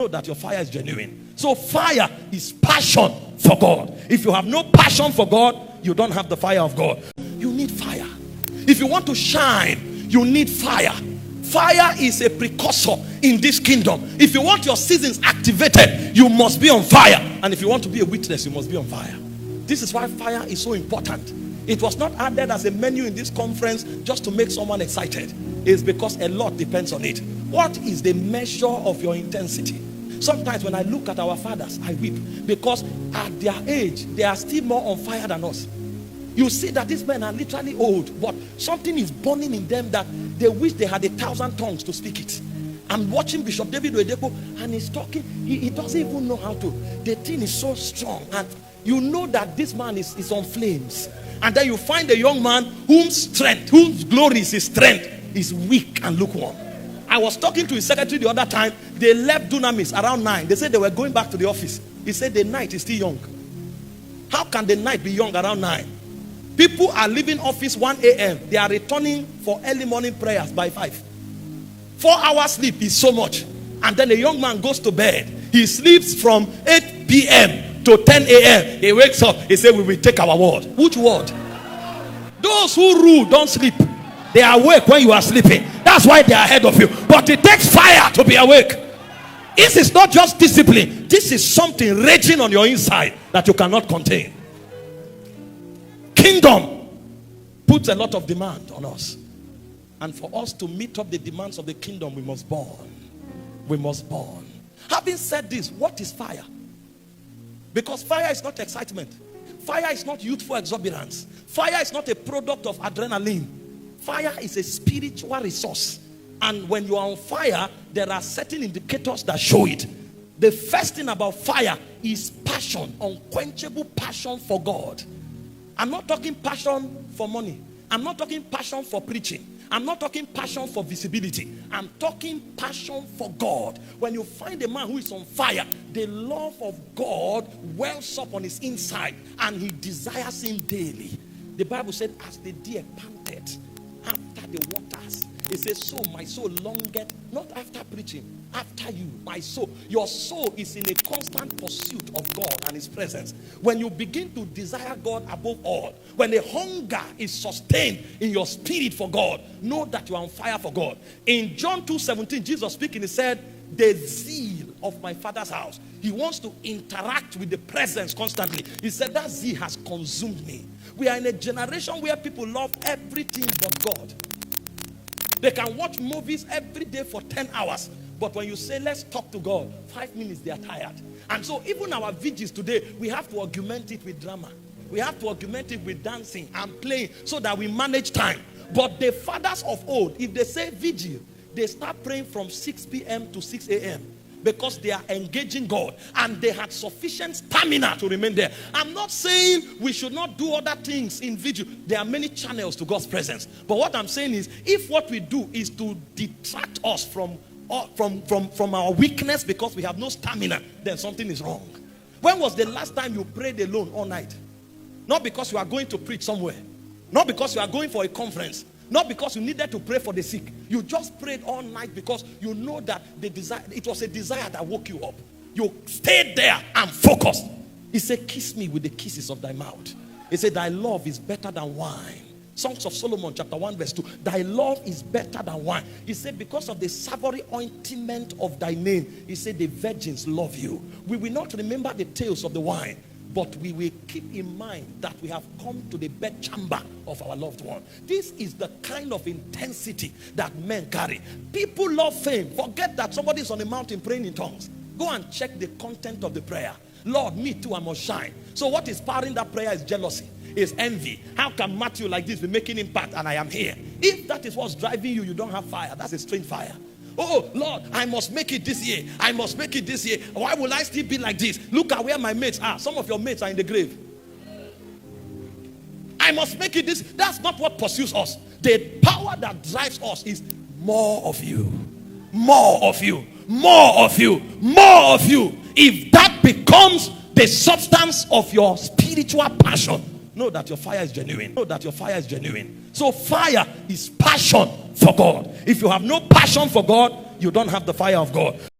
Know that your fire is genuine. So fire is passion for God. If you have no passion for God, you don't have the fire of God. You need fire. If you want to shine, you need fire. Fire is a precursor in this kingdom. If you want your seasons activated, you must be on fire. And if you want to be a witness, you must be on fire. This is why fire is so important. It was not added as a menu in this conference just to make someone excited. It's because a lot depends on it. What is the measure of your intensity? Sometimes when I look at our fathers, I weep, because at their age, they are still more on fire than us. You see that these men are literally old, but something is burning in them that they wish they had 1,000 tongues to speak it. I'm watching Bishop David Oyedepo, and he's talking. He doesn't even know how to. The thing is so strong, and you know that this man is on flames. And then you find a young man whose glory is his strength, is weak and lukewarm. I was talking to his secretary the other time. They left Dunamis around 9. They said they were going back to the office. He said the night is still young. How can the night be young around 9? People are leaving office 1 a.m. They are returning for early morning prayers by 5. 4 hours sleep is so much. And then a young man goes to bed. He sleeps from 8 p.m. to 10 a.m. He wakes up. He said, we will take our word. Which word? Those who rule don't sleep. They are awake when you are sleeping. That's why they are ahead of you. But it takes fire to be awake. This is not just discipline. This is something raging on your inside that you cannot contain. Kingdom puts a lot of demand on us. And for us to meet up the demands of the kingdom, we must burn. We must burn. Having said this, what is fire? Because fire is not excitement. Fire is not youthful exuberance. Fire is not a product of adrenaline. Fire is a spiritual resource. And when you are on fire, there are certain indicators that show it. The first thing about fire is passion, unquenchable passion for God. I'm not talking passion for money. I'm not talking passion for preaching. I'm not talking passion for visibility. I'm talking passion for God. When you find a man who is on fire, the love of God wells up on his inside and he desires him daily. The Bible said, as the deer panted after the waters, it says, so my soul longeth, not after preaching, after you, my soul. Your soul is in a constant pursuit of God and his presence. When you begin to desire God above all, when a hunger is sustained in your spirit for God, know that you are on fire for God. In John 2:17, Jesus speaking, he said, the zeal of my Father's house. He wants to interact with the presence constantly. He said, that zeal has consumed me. We are in a generation where people love everything but God. They can watch movies every day for 10 hours. But when you say, let's talk to God, 5 minutes, they are tired. And so even our vigils today, we have to augment it with drama. We have to augment it with dancing and playing so that we manage time. But the fathers of old, if they say vigil, they start praying from 6 p.m. to 6 a.m. because they are engaging God and they had sufficient stamina to remain there. I'm not saying we should not do other things in vigil. There are many channels to God's presence. But what I'm saying is, if what we do is to detract us from our weakness because we have no stamina, then something is wrong. When was the last time you prayed alone all night? Not because you are going to preach somewhere. Not because you are going for a conference. Not because you needed to pray for the sick. You just prayed all night because you know that it was a desire that woke you up. You stayed there and focused. He said, kiss me with the kisses of thy mouth. He said, thy love is better than wine. Songs of Solomon chapter 1 verse 2. Thy love is better than wine. He said, because of the savory ointment of thy name. He said, the virgins love you. We will not remember the tales of the wine, but we will keep in mind that we have come to the bedchamber of our loved one. This is the kind of intensity that men carry. People love fame. Forget that somebody is on a mountain praying in tongues. Go and check the content of the prayer. Lord, me too, I must shine. So what is powering that prayer is jealousy, is envy. How can Matthew like this be making impact and I am here? If that is what's driving you, you don't have fire. That's a strange fire. Oh, Lord, I must make it this year. I must make it this year. Why will I still be like this? Look at where my mates are. Some of your mates are in the grave. I must make it this. That's not what pursues us. The power that drives us is more of you. More of you. More of you. More of you. If that becomes the substance of your spiritual passion, know that your fire is genuine. Know that your fire is genuine. So fire is passion for God. If you have no passion for God, you don't have the fire of God.